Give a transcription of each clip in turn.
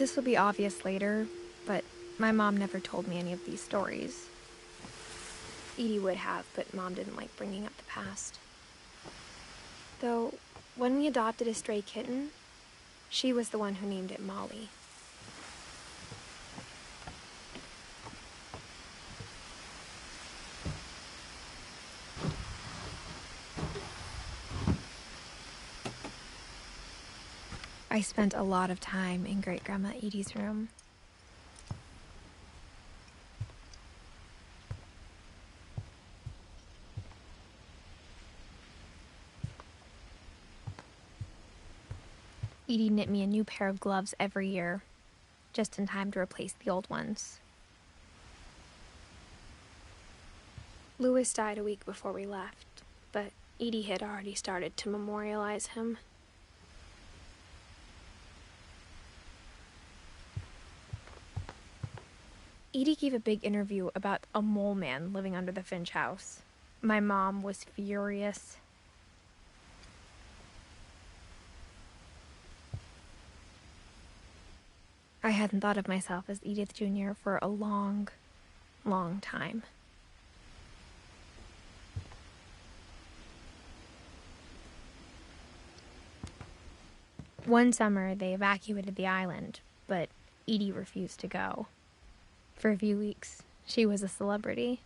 This will be obvious later, but my mom never told me any of these stories. Edie would have, but Mom didn't like bringing up the past. Though, when we adopted a stray kitten, she was the one who named it Molly. I spent a lot of time in Great-Grandma Edie's room. Edie knit me a new pair of gloves every year, just in time to replace the old ones. Louis died a week before we left, but Edie had already started to memorialize him. Edie gave a big interview about a mole man living under the Finch house. My mom was furious. I hadn't thought of myself as Edith Jr. for a long, long time. One summer, they evacuated the island, but Edie refused to go. For a few weeks, she was a celebrity.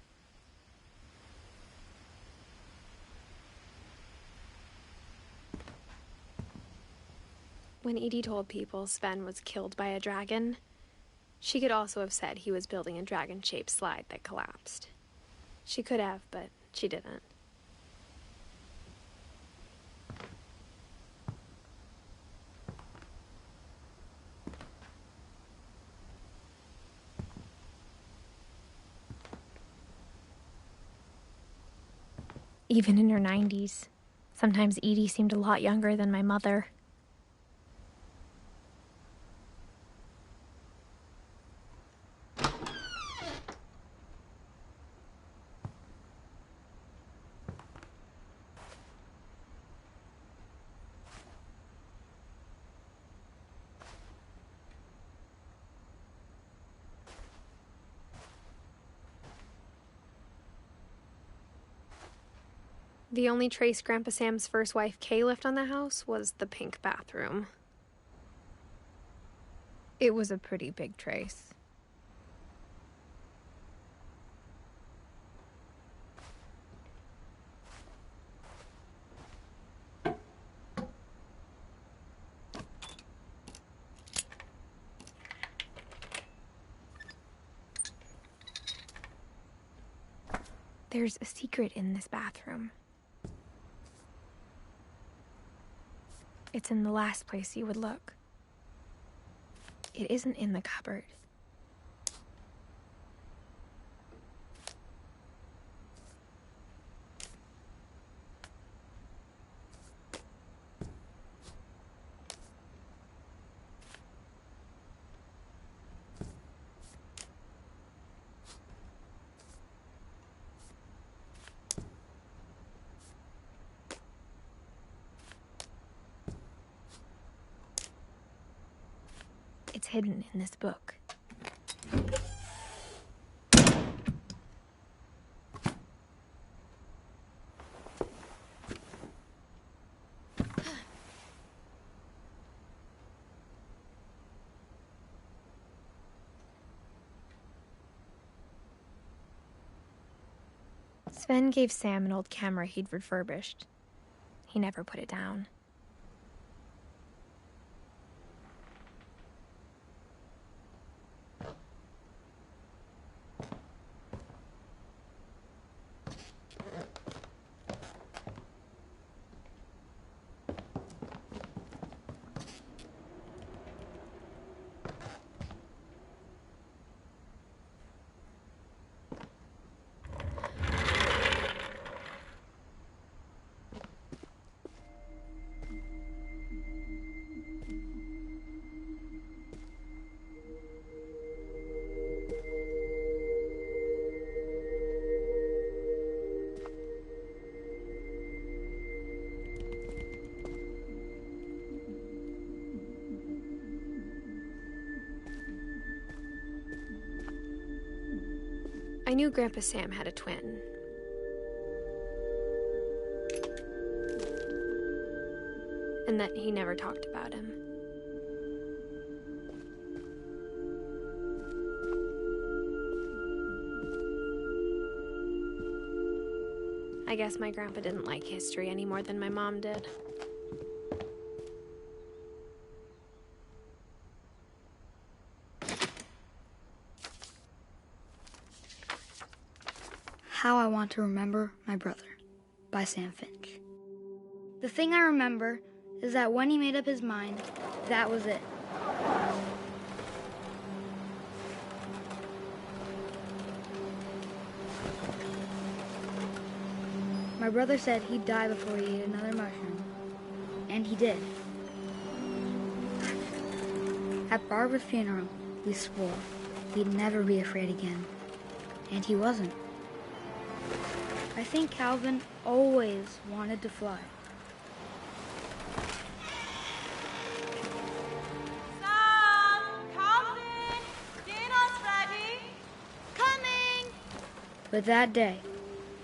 When Edie told people Sven was killed by a dragon, she could also have said he was building a dragon-shaped slide that collapsed. She could have, but she didn't. Even in her 90s, sometimes Edie seemed a lot younger than my mother. The only trace Grandpa Sam's first wife, Kay, left on the house was the pink bathroom. It was a pretty big trace. There's a secret in this bathroom. It's in the last place you would look. It isn't in the cupboard. It's hidden in this book. Sven gave Sam an old camera he'd refurbished. He never put it down. I knew Grandpa Sam had a twin. And that he never talked about him. I guess my grandpa didn't like history any more than my mom did. How I Want to Remember My Brother by Sam Finch. The thing I remember is that when he made up his mind, that was it. My brother said he'd die before he ate another mushroom, and he did. At Barbara's funeral, we swore we'd never be afraid again, and he wasn't. I think Calvin always wanted to fly. Sam! Calvin! Dinner's ready! Coming! But that day,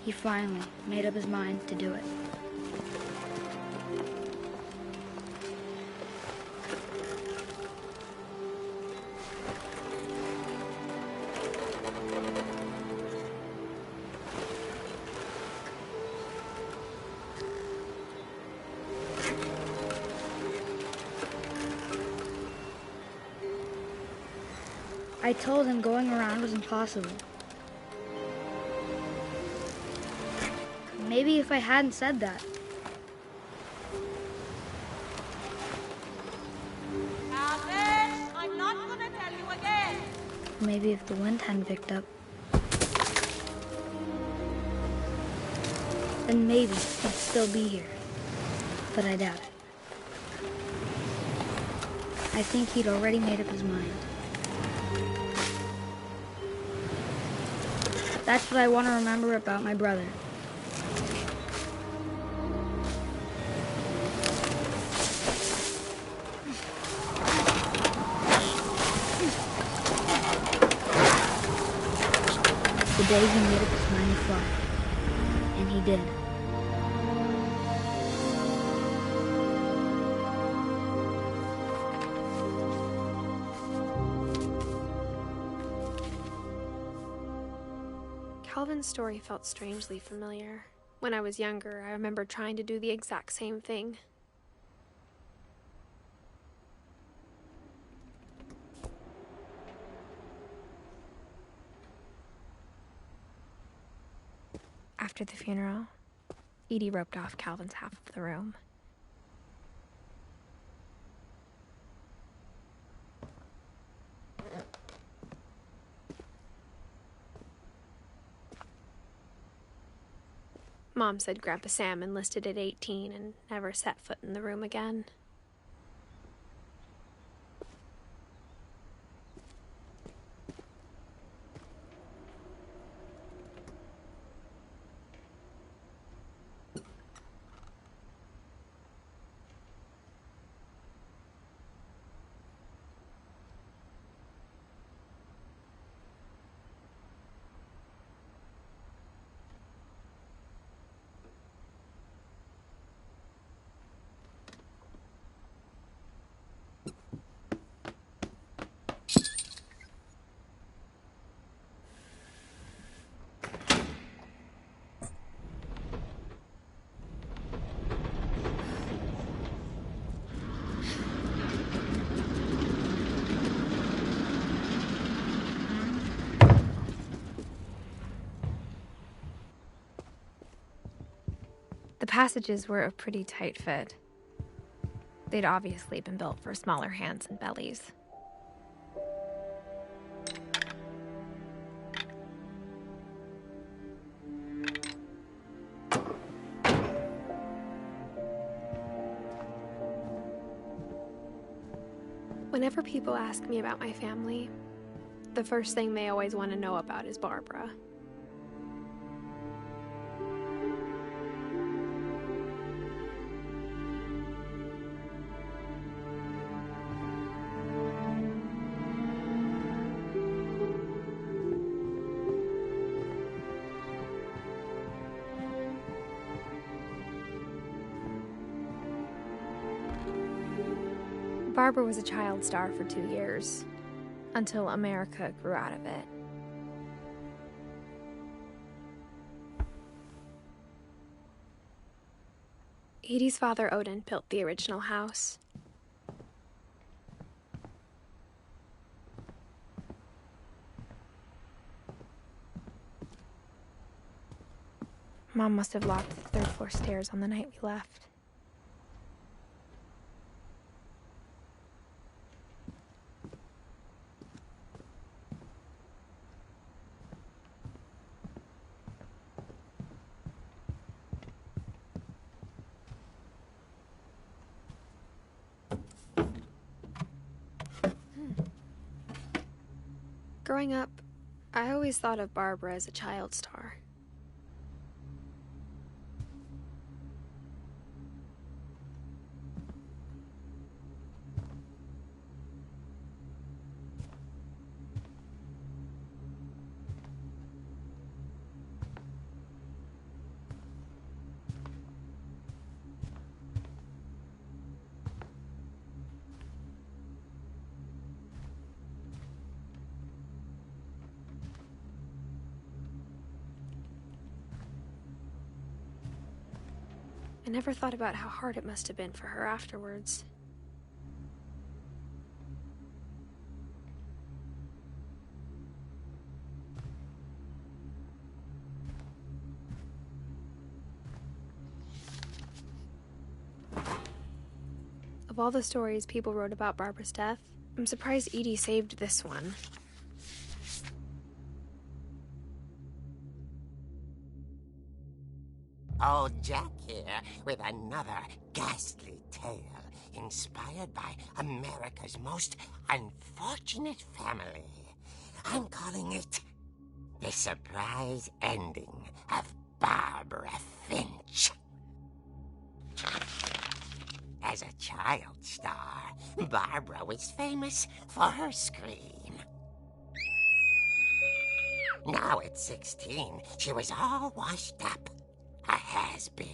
he finally made up his mind to do it. I told him going around was impossible. Maybe if I hadn't said that. Calvin, I'm not gonna tell you again. Maybe if the wind hadn't picked up. Then maybe he'd still be here. But I doubt it. I think he'd already made up his mind. That's what I want to remember about my brother. The day he made up his mind to fly. And he did. Calvin's story felt strangely familiar. When I was younger, I remember trying to do the exact same thing. After the funeral, Edie roped off Calvin's half of the room. Mom said Grandpa Sam enlisted at 18 and never set foot in the room again. The passages were a pretty tight fit. They'd obviously been built for smaller hands and bellies. Whenever people ask me about my family, the first thing they always want to know about is Barbara. Barbara was a child star for 2 years, until America grew out of it. Edie's father, Odin, built the original house. Mom must have locked the third floor stairs on the night we left. Growing up, I always thought of Barbara as a child star. I never thought about how hard it must have been for her afterwards. Of all the stories people wrote about Barbara's death, I'm surprised Edie saved this one. Old Jack here with another ghastly tale inspired by America's most unfortunate family. I'm calling it The Surprise Ending of Barbara Finch. As a child star, Barbara was famous for her scream. Now at 16, she was all washed up. A has-been.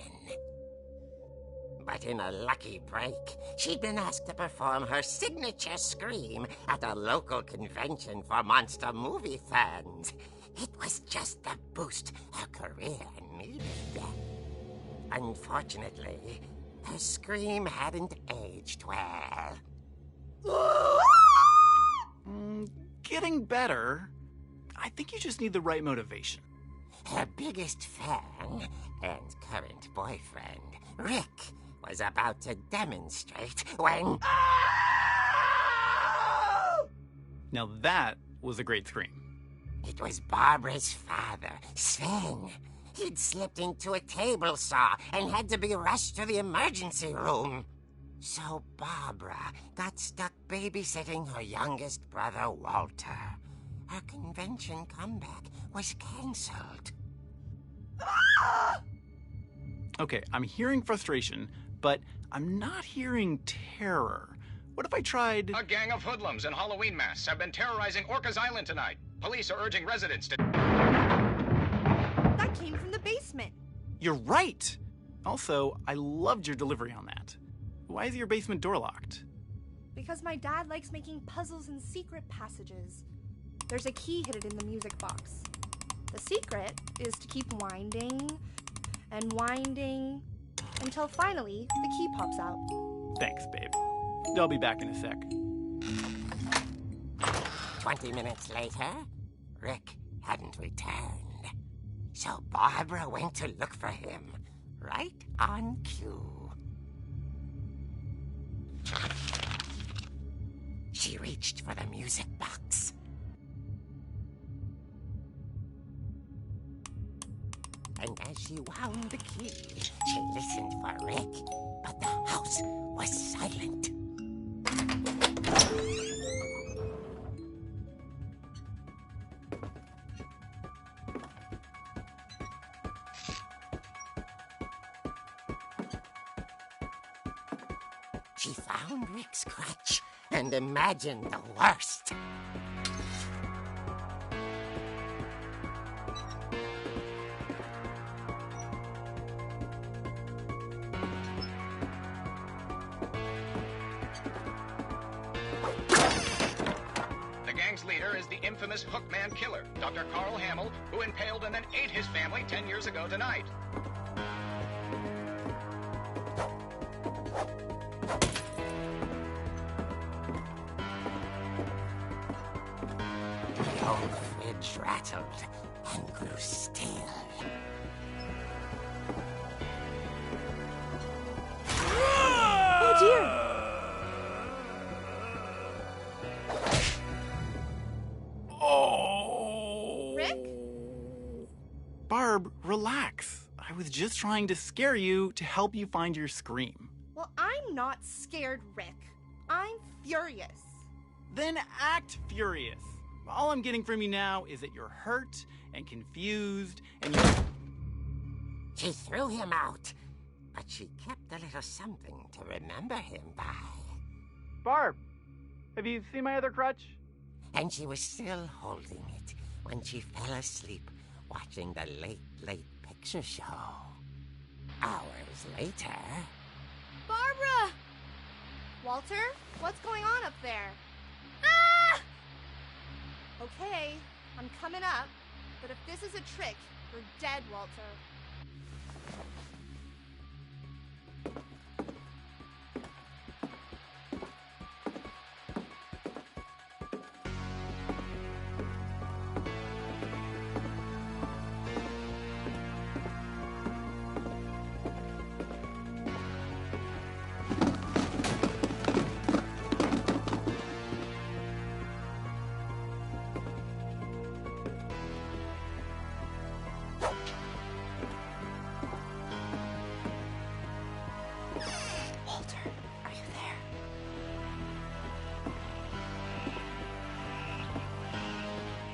But in a lucky break, she'd been asked to perform her signature scream at a local convention for monster movie fans. It was just the boost her career needed. Unfortunately, her scream hadn't aged well. Getting better. I think you just need the right motivation. Her biggest fan and current boyfriend, Rick, was about to demonstrate when... Now that was a great scream. It was Barbara's father, Sven. He'd slipped into a table saw and had to be rushed to the emergency room. So Barbara got stuck babysitting her youngest brother, Walter. Her convention comeback was cancelled. Okay, I'm hearing frustration, but I'm not hearing terror. What if I tried... A gang of hoodlums in Halloween masks have been terrorizing Orcas Island tonight. Police are urging residents to... That came from the basement. You're right! Also, I loved your delivery on that. Why is your basement door locked? Because my dad likes making puzzles and secret passages. There's a key hidden in the music box. The secret is to keep winding and winding until finally the key pops out. Thanks, babe. I'll be back in a sec. 20 minutes later, Rick hadn't returned. So Barbara went to look for him, right on cue. She reached for the music box. And as she wound the key, she listened for Rick, but the house was silent. She found Rick's crutch and imagined the worst. gang's leader is the infamous Hookman killer, Dr. Carl Hamill, who impaled and then ate his family 10 years ago tonight. The old fridge rattled and grew still. Oh dear! Oh! Rick? Barb, relax. I was just trying to scare you to help you find your scream. Well, I'm not scared, Rick. I'm furious. Then act furious. All I'm getting from you now is that you're hurt and confused and you... She threw him out, but she kept a little something to remember him by. Barb, have you seen my other crutch? And she was still holding it when she fell asleep watching the late picture show. Hours later... Barbara! Walter, what's going on up there? Ah! Okay, I'm coming up, but if this is a trick, you're dead, Walter.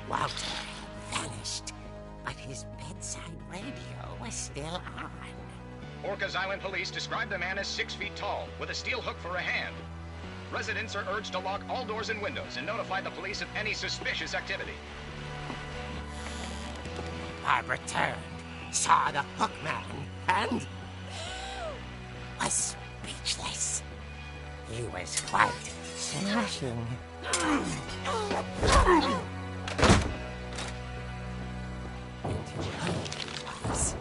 Walter vanished, but his bedside radio was still on. Orcas Island police describe the man as 6 feet tall, with a steel hook for a hand. Residents are urged to lock all doors and windows and notify the police of any suspicious activity. Barbara turned, saw the hook man, and was speechless. He was quite smashing. And he was.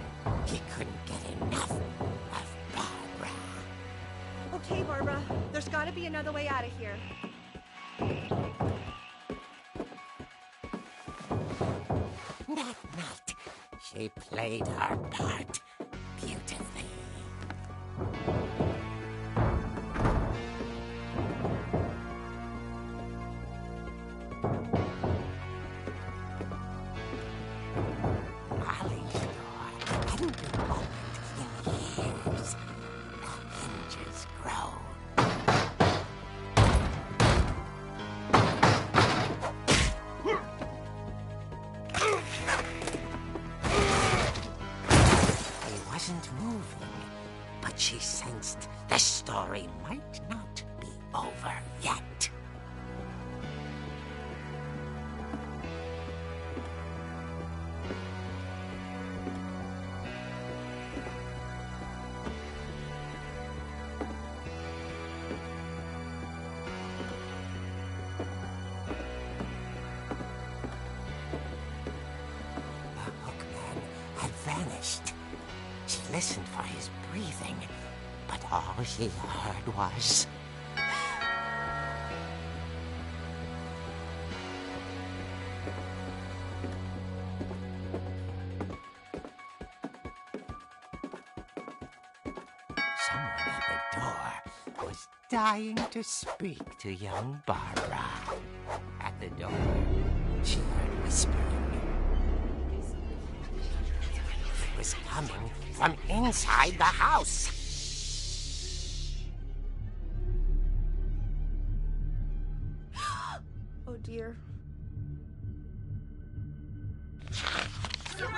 He couldn't get enough of Barbara. Okay, Barbara, there's gotta be another way out of here. That night, she played her part beautifully. Molly's door hadn't been opened in years. The hinges groaned. He wasn't moving, but she sensed the story might not be over yet. The hookman had vanished. She listened for his breathing, but all she heard was... someone at the door was dying to speak to young Barbara. At the door, she heard whispering. It was coming from inside the house. Oh dear. The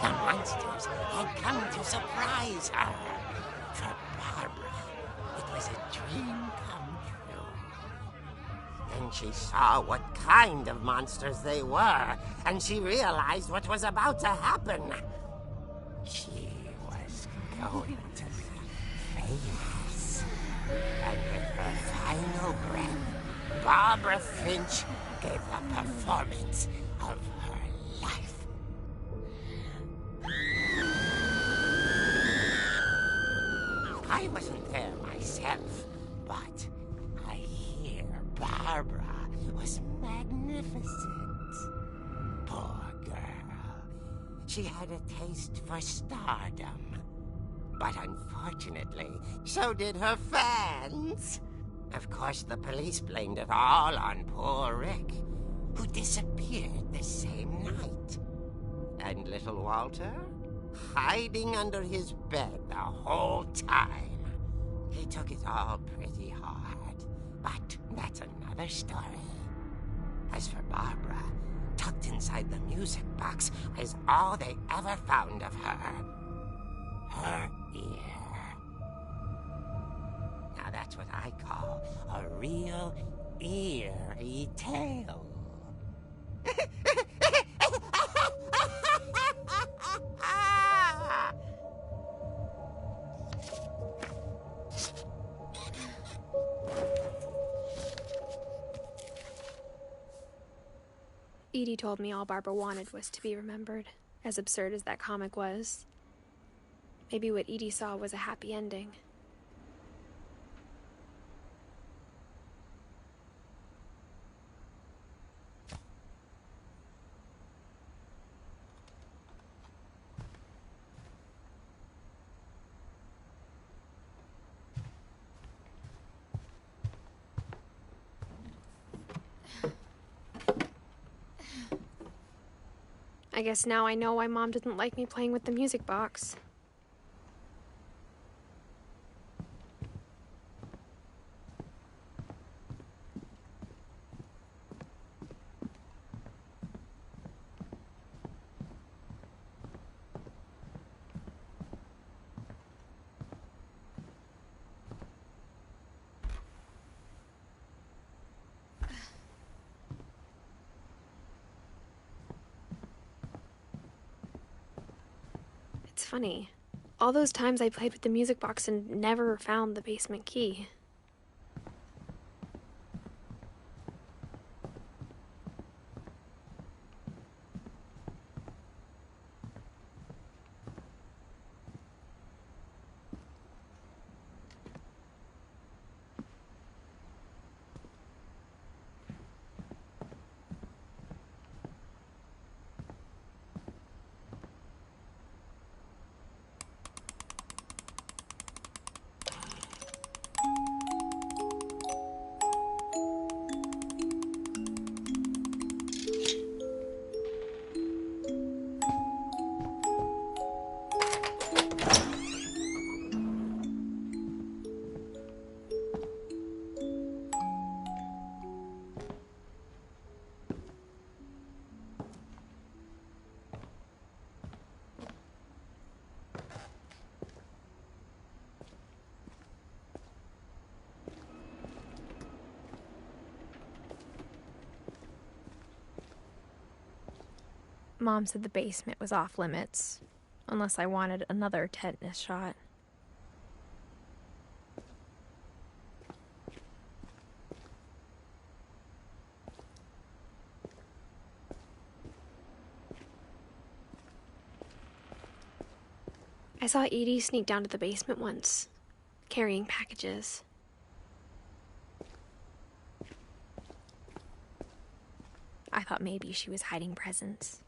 monsters had come to surprise her. For Barbara, it was a dream come true. Then she saw what kind of monsters they were, and she realized what was about to happen. She was going to be famous. program, Barbara Finch gave the performance of her life. I wasn't there myself, but I hear Barbara was magnificent. Poor girl. She had a taste for stardom. But unfortunately, so did her fans. Of course, the police blamed it all on poor Rick, who disappeared the same night. And little Walter? Hiding under his bed the whole time. He took it all pretty hard, but that's another story. As for Barbara, tucked inside the music box is all they ever found of her. Her ear. Now that's what I call a real eerie tale. Edie told me all Barbara wanted was to be remembered, as absurd as that comic was. Maybe what Edie saw was a happy ending. I guess now I know why Mom didn't like me playing with the music box. It's funny. All those times I played with the music box and never found the basement key. Mom said the basement was off limits, unless I wanted another tetanus shot. I saw Edie sneak down to the basement once, carrying packages. I thought maybe she was hiding presents.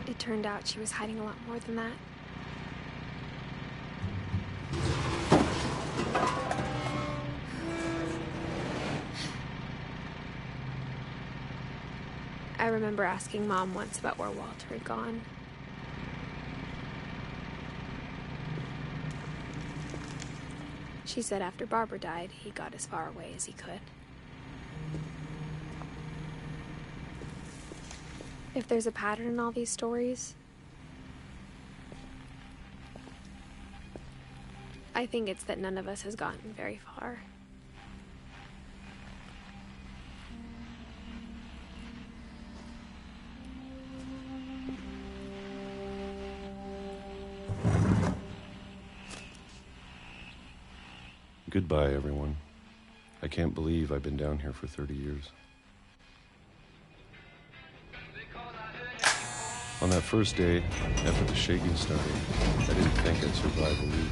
It turned out she was hiding a lot more than that. I remember asking Mom once about where Walter had gone. She said after Barbara died, he got as far away as he could. If there's a pattern in all these stories, I think it's that none of us has gotten very far. Goodbye, everyone. I can't believe I've been down here for 30 years. On that first day, after the shaking started, I didn't think I'd survive a week.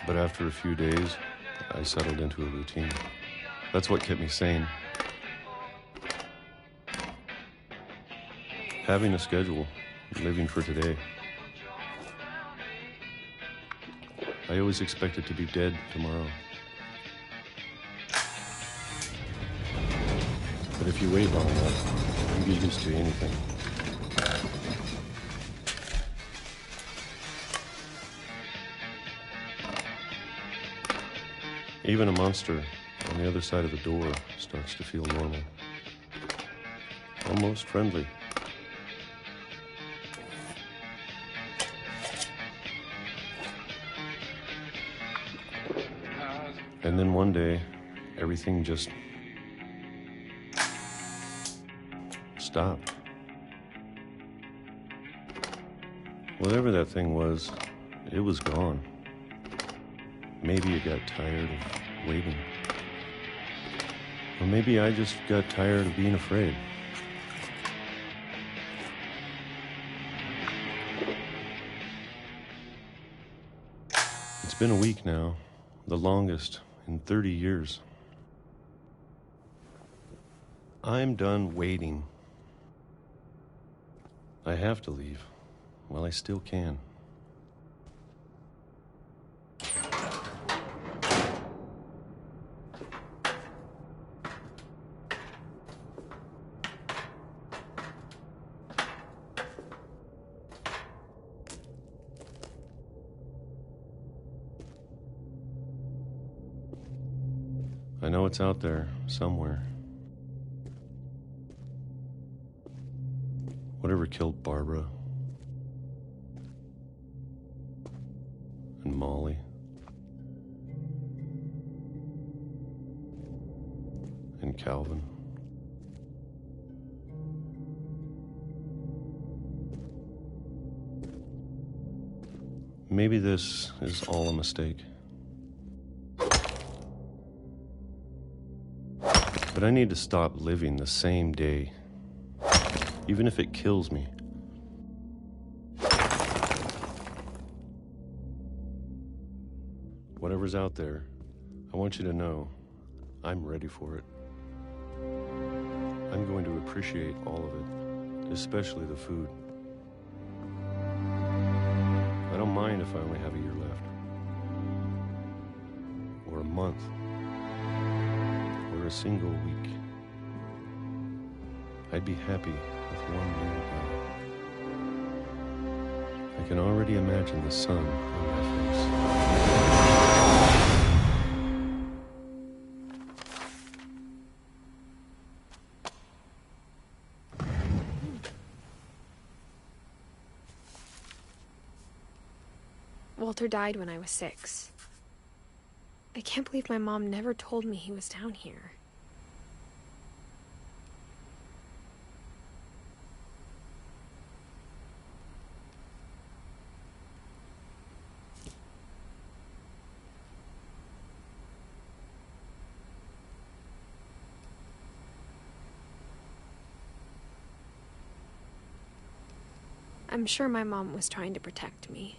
But after a few days, I settled into a routine. That's what kept me sane. Having a schedule, living for today. I always expected to be dead tomorrow. But if you wait long enough, you get used to anything. Even a monster on the other side of the door starts to feel normal. Almost friendly. And then one day, everything just stopped. Whatever that thing was, it was gone. Maybe it got tired of waiting. Or maybe I just got tired of being afraid. It's been a week now, the longest in 30 years. I'm done waiting. I have to leave while I still can. I know it's out there, somewhere. Whatever killed Barbara and Molly and Calvin. Maybe this is all a mistake. But I need to stop living the same day, even if it kills me. Whatever's out there, I want you to know I'm ready for it. I'm going to appreciate all of it, especially the food. I don't mind if I only have a year left, or a month, or a single week. I'd be happy with one new day. I can already imagine the sun on my face. Walter died when I was 6. I can't believe my mom never told me he was down here. I'm sure my mom was trying to protect me.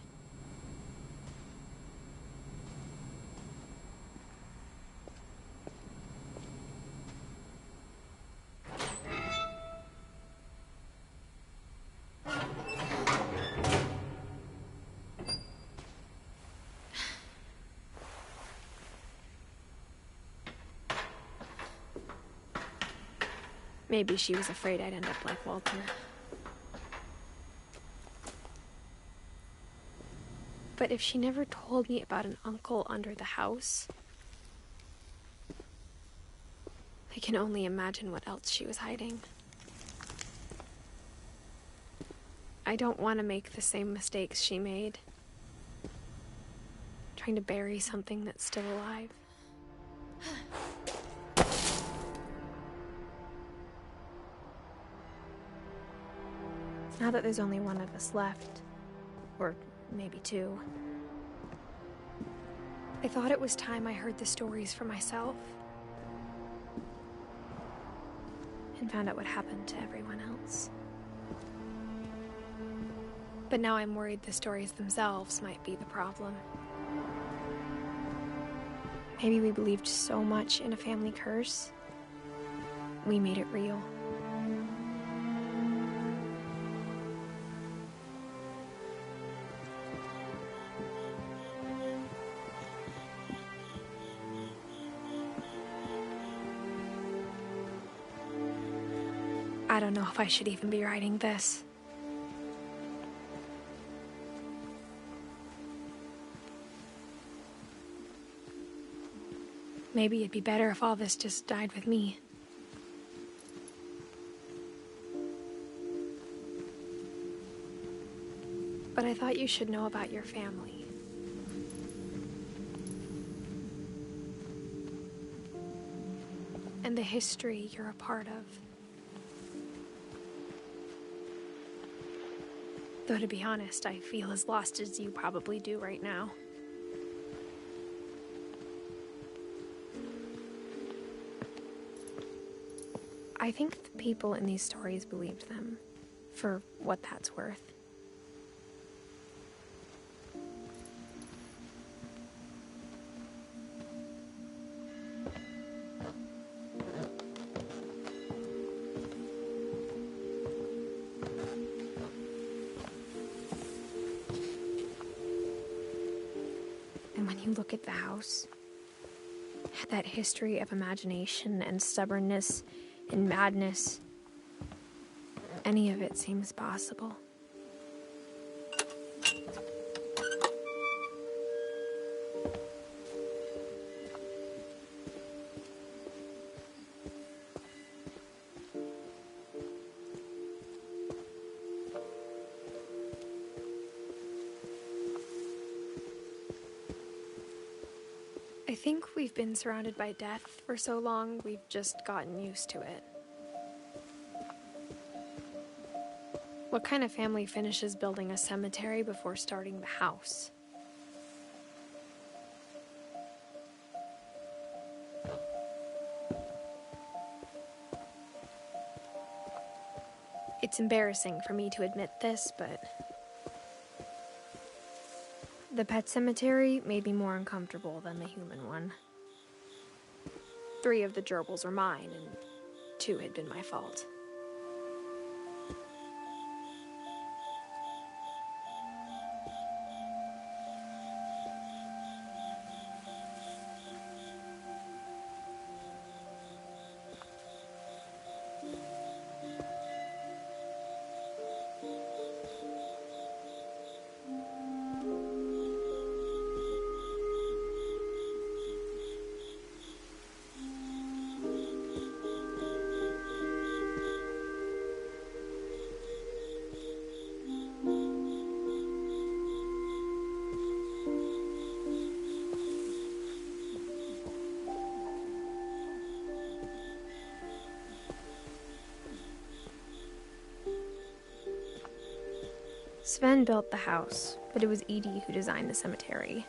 Maybe she was afraid I'd end up like Walter. But if she never told me about an uncle under the house, I can only imagine what else she was hiding. I don't want to make the same mistakes she made, trying to bury something that's still alive. Now that there's only one of us left, or maybe two, I thought it was time I heard the stories for myself and found out what happened to everyone else. But now I'm worried the stories themselves might be the problem. Maybe we believed so much in a family curse, we made it real. I don't know if I should even be writing this. Maybe it'd be better if all this just died with me. But I thought you should know about your family. And the history you're a part of. Though to be honest, I feel as lost as you probably do right now. I think the people in these stories believed them, for what that's worth. And when you look at the house, that history of imagination and stubbornness and madness, any of it seems possible. I think we've been surrounded by death for so long, we've just gotten used to it. What kind of family finishes building a cemetery before starting the house? It's embarrassing for me to admit this, but the pet cemetery made me more uncomfortable than the human one. 3 of the gerbils were mine, and 2 had been my fault. Sven built the house, but it was Edie who designed the cemetery.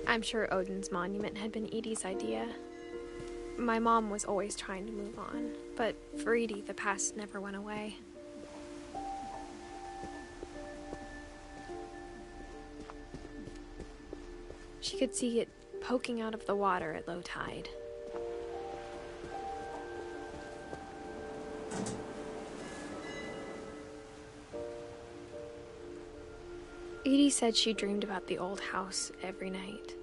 I'm sure Odin's monument had been Edie's idea. My mom was always trying to move on, but for Edie, the past never went away. She could see it poking out of the water at low tide. Edie said she dreamed about the old house every night.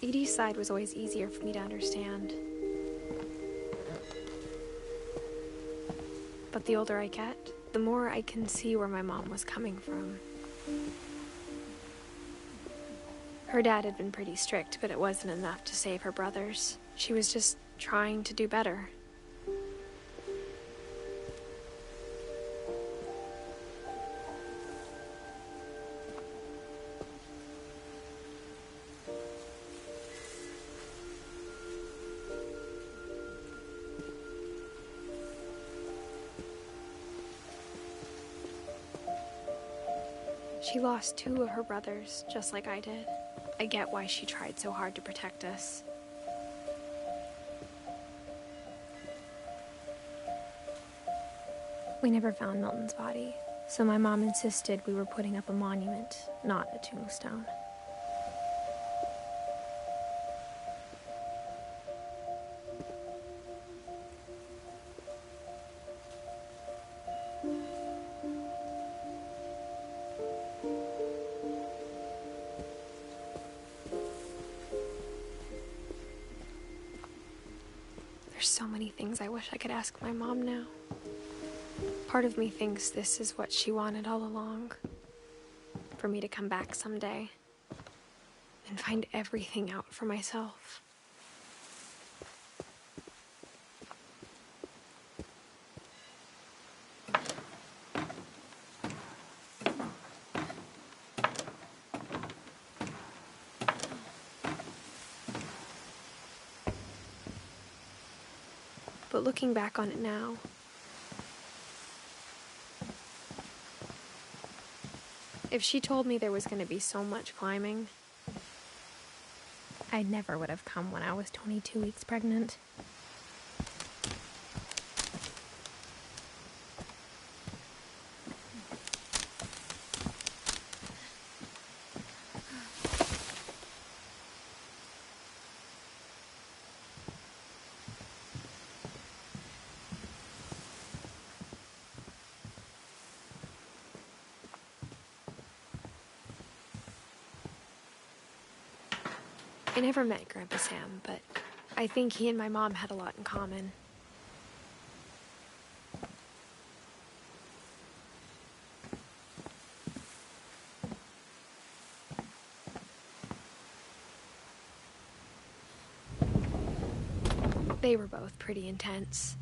Edie's side was always easier for me to understand. But the older I get, the more I can see where my mom was coming from. Her dad had been pretty strict, but it wasn't enough to save her brothers. She was just trying to do better. She lost 2 of her brothers, just like I did. I get why she tried so hard to protect us. We never found Milton's body, so my mom insisted we were putting up a monument, not a tombstone. There's so many things I wish I could ask my mom now. Part of me thinks this is what she wanted all along. For me to come back someday and find everything out for myself. But looking back on it now, if she told me there was going to be so much climbing, I never would have come when I was 22 weeks pregnant. I never met Grandpa Sam, but I think he and my mom had a lot in common. They were both pretty intense.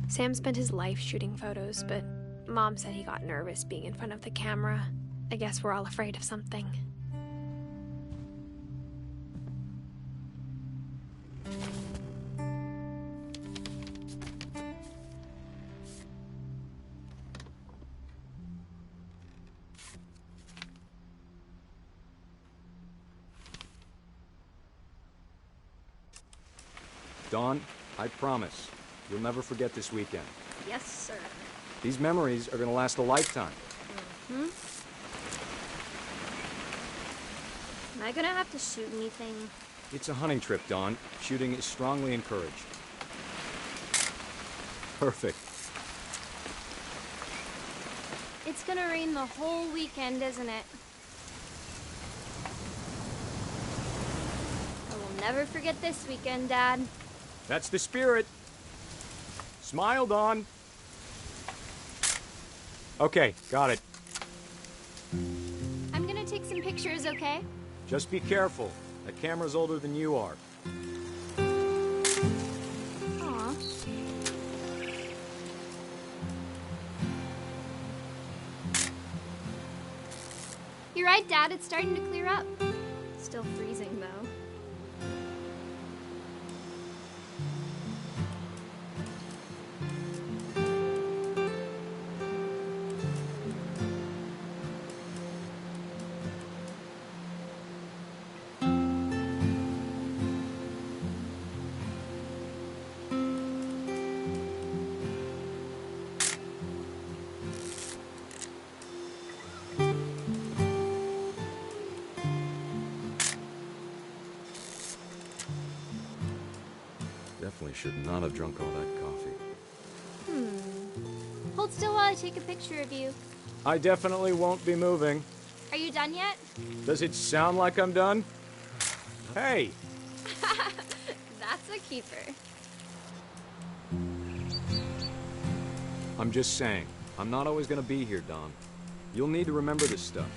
Sam spent his life shooting photos, but Mom said he got nervous being in front of the camera. I guess we're all afraid of something. Dawn, I promise, you'll never forget this weekend. Yes, sir. These memories are gonna last a lifetime. Am I gonna have to shoot anything? It's a hunting trip, Dawn. Shooting is strongly encouraged. Perfect. It's gonna rain the whole weekend, isn't it? I will never forget this weekend, Dad. That's the spirit. Smile, Dawn. Okay, got it. I'm gonna take some pictures, okay? Just be careful. That camera's older than you are. Aw. You're right, Dad. It's starting to clear up. Still freezing, though. Definitely should not have drunk all that coffee. Hold still while I take a picture of you. I definitely won't be moving. Are you done yet? Does it sound like I'm done? Hey! That's a keeper. I'm just saying, I'm not always gonna be here, Don. You'll need to remember this stuff,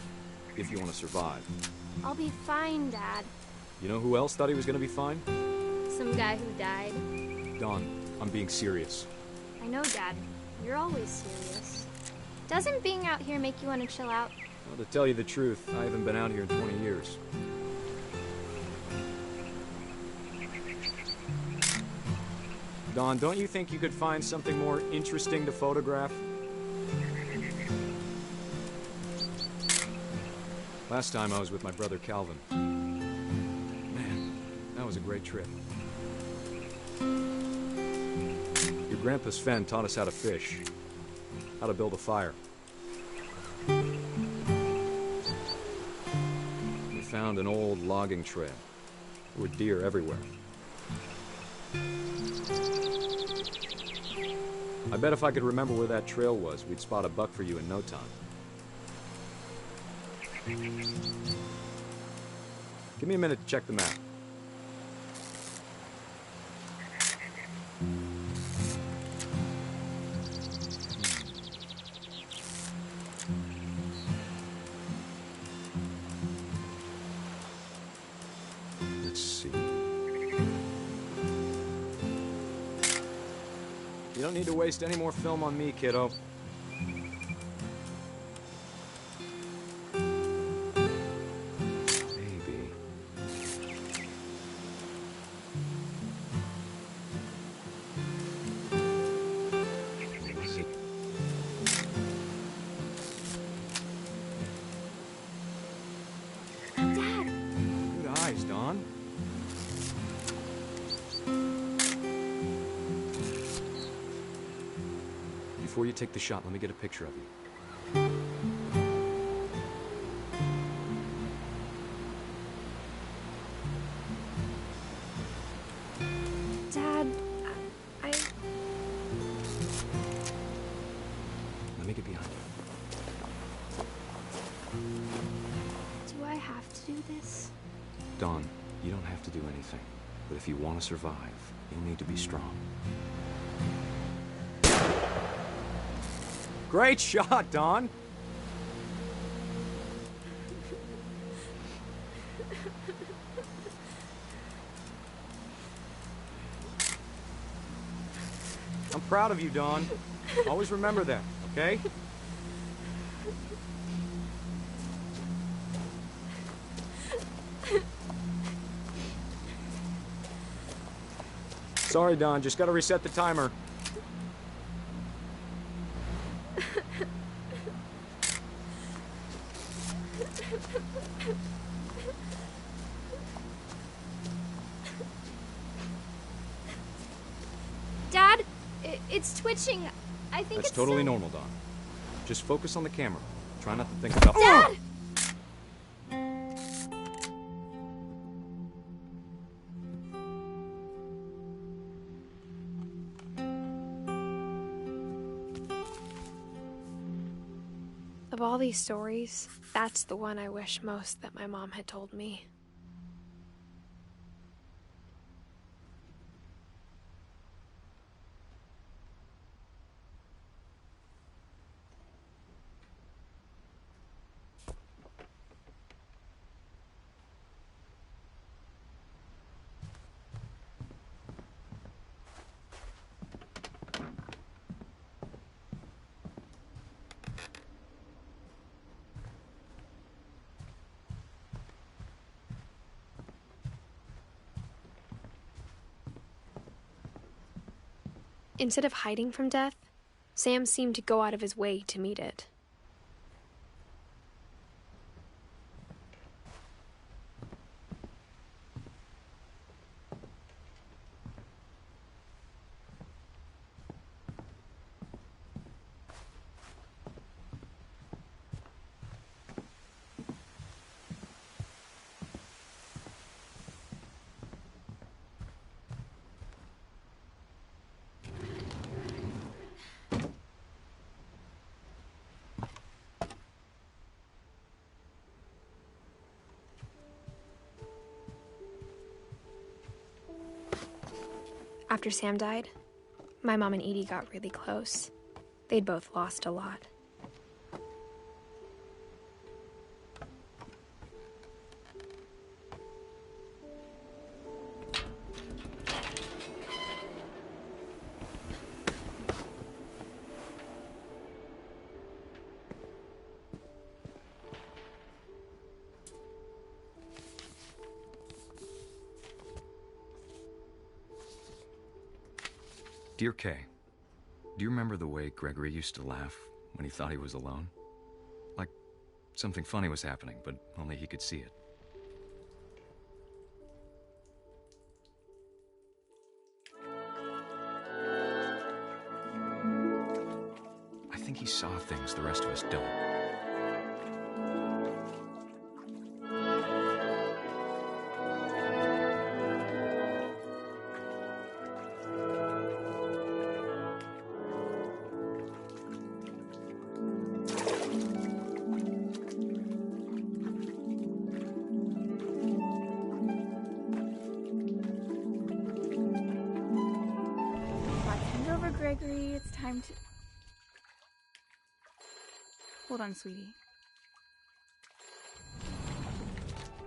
if you want to survive. I'll be fine, Dad. You know who else thought he was gonna be fine? Some guy who died. Don, I'm being serious. I know, Dad. You're always serious. Doesn't being out here make you want to chill out? Well, to tell you the truth, I haven't been out here in 20 years. Don, don't you think you could find something more interesting to photograph? Last time I was with my brother Calvin. Man, that was a great trip. Your grandpa Sven taught us how to fish, how to build a fire. We found an old logging trail. There were deer everywhere. I bet if I could remember where that trail was, we'd spot a buck for you in no time. Give me a minute to check the map. Let's see. You don't need to waste any more film on me, kiddo. Maybe. What is it? Dad! Good eyes, Don. Before you take the shot, let me get a picture of you. Dad, I... Let me get behind you. Do I have to do this? Don, you don't have to do anything. But if you want to survive, you'll need to be strong. Great shot, Don! I'm proud of you, Don. Always remember that, okay? Sorry, Don. Just gotta reset the timer. Dad, it's twitching. I think That's it's totally so... normal, Don. Just focus on the camera. Try not to think about... Dad! Of all these stories, that's the one I wish most that my mom had told me. Instead of hiding from death, Sam seemed to go out of his way to meet it. After Sam died, my mom and Edie got really close. They'd both lost a lot. Dear Kay, do you remember the way Gregory used to laugh when he thought he was alone? Like something funny was happening, but only he could see it. I think he saw things the rest of us don't. Gregory, it's time to... Hold on, sweetie.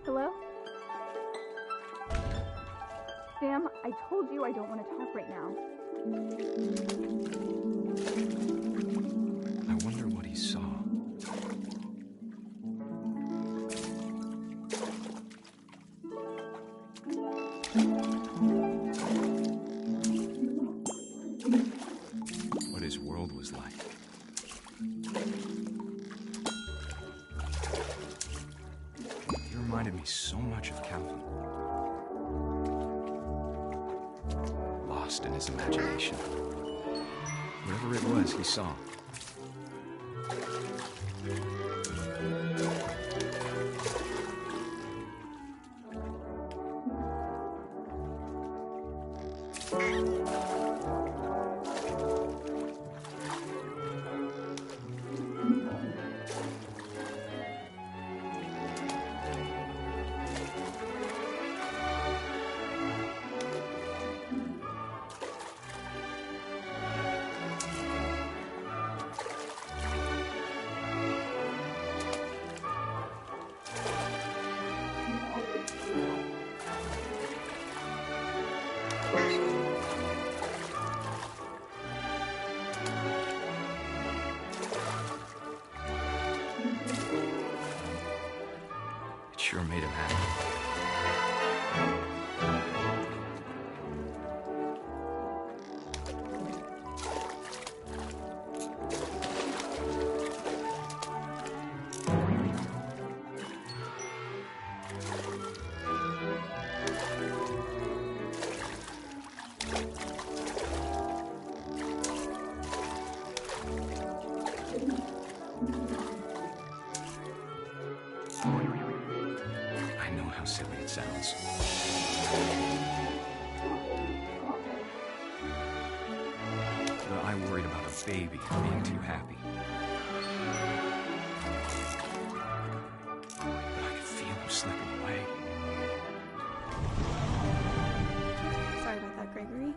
Hello? Sam, I told you I don't want to talk right now. I wonder what he saw. What his world was like. He reminded me so much of Calvin. Lost in his imagination. Whatever it was he saw. It sure made him happy. I know how silly it sounds. But I worried about a baby being too happy. But I could feel him slipping away. Sorry about that, Gregory.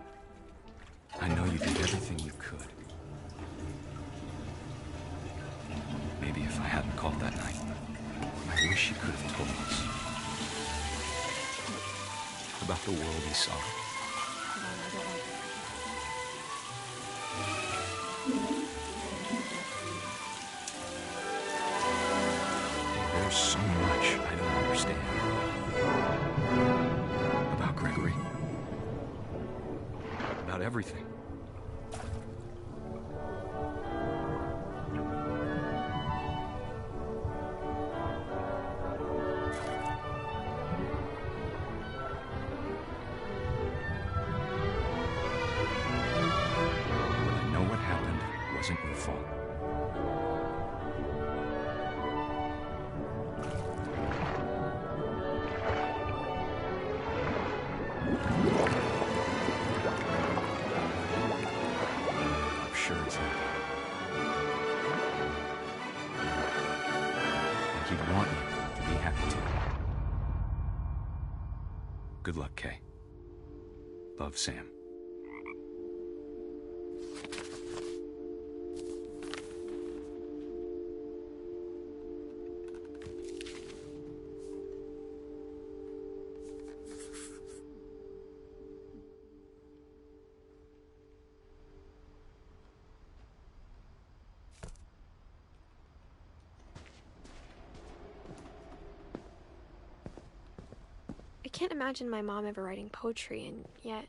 I know you did everything you could. Maybe if I hadn't called that night, I wish you could have told us about the world he saw. There's so much I don't understand about Gregory, about everything. Good luck, Kay. Love, Sam. I can't imagine my mom ever writing poetry, and yet...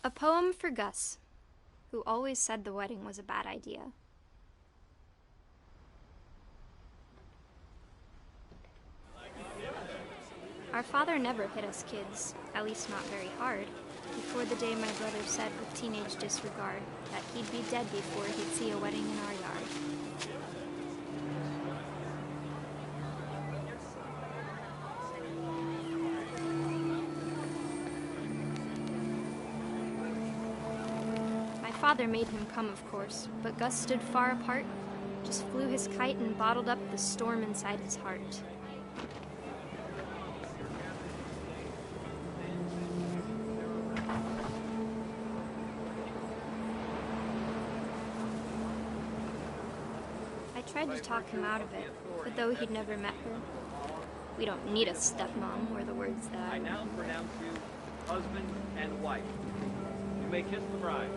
A poem for Gus, who always said the wedding was a bad idea. Our father never hit us kids, at least not very hard, before the day my brother said with teenage disregard that he'd be dead before he'd see a wedding in our yard. My father made him come, of course, but Gus stood far apart, just flew his kite and bottled up the storm inside his heart. I tried to talk him out of it, but though he'd never met her, "We don't need a stepmom," were the words that I now pronounce you husband and wife. You may kiss the bride.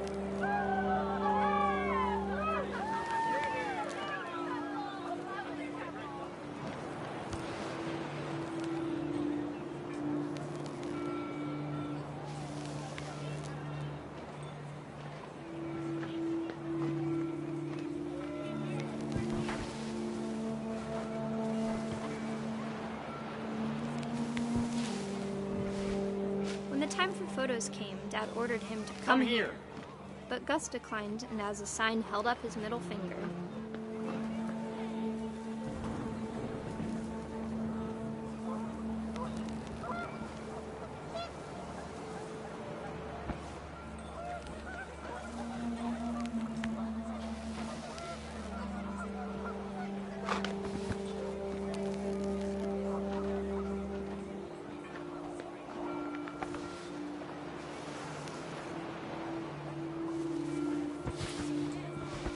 When the time for photos came, Dad ordered him to come here. But Gus declined, and as a sign held up his middle finger.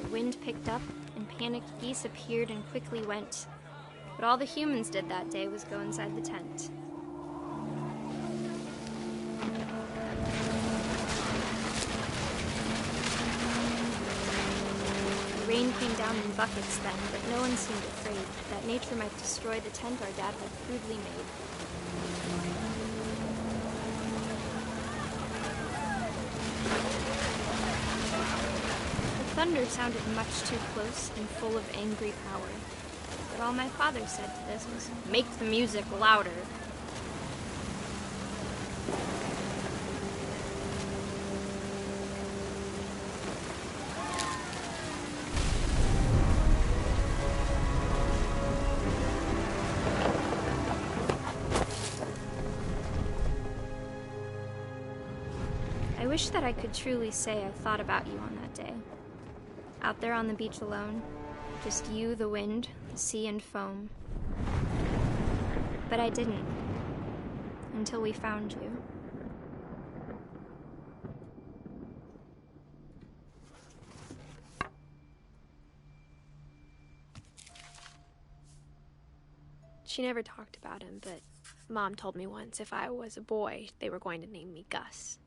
The wind picked up, and panicked geese appeared and quickly went. But all the humans did that day was go inside the tent. The rain came down in buckets then, but no one seemed afraid that nature might destroy the tent our dad had crudely made. Thunder sounded much too close and full of angry power. But all my father said to this was, "Make the music louder." I wish that I could truly say I thought about you on that day. Out there on the beach alone, just you, the wind, the sea, and foam. But I didn't, until we found you. She never talked about him, but Mom told me once if I was a boy, they were going to name me Gus.